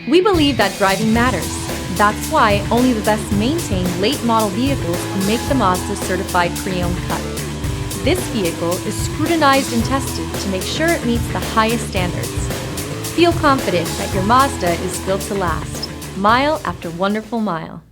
We believe that driving matters. That's why only the best maintained late model vehicles make the Mazda certified pre-owned cut. This vehicle is scrutinized and tested to make sure it meets the highest standards. Feel confident that your Mazda is built to last, mile after wonderful mile.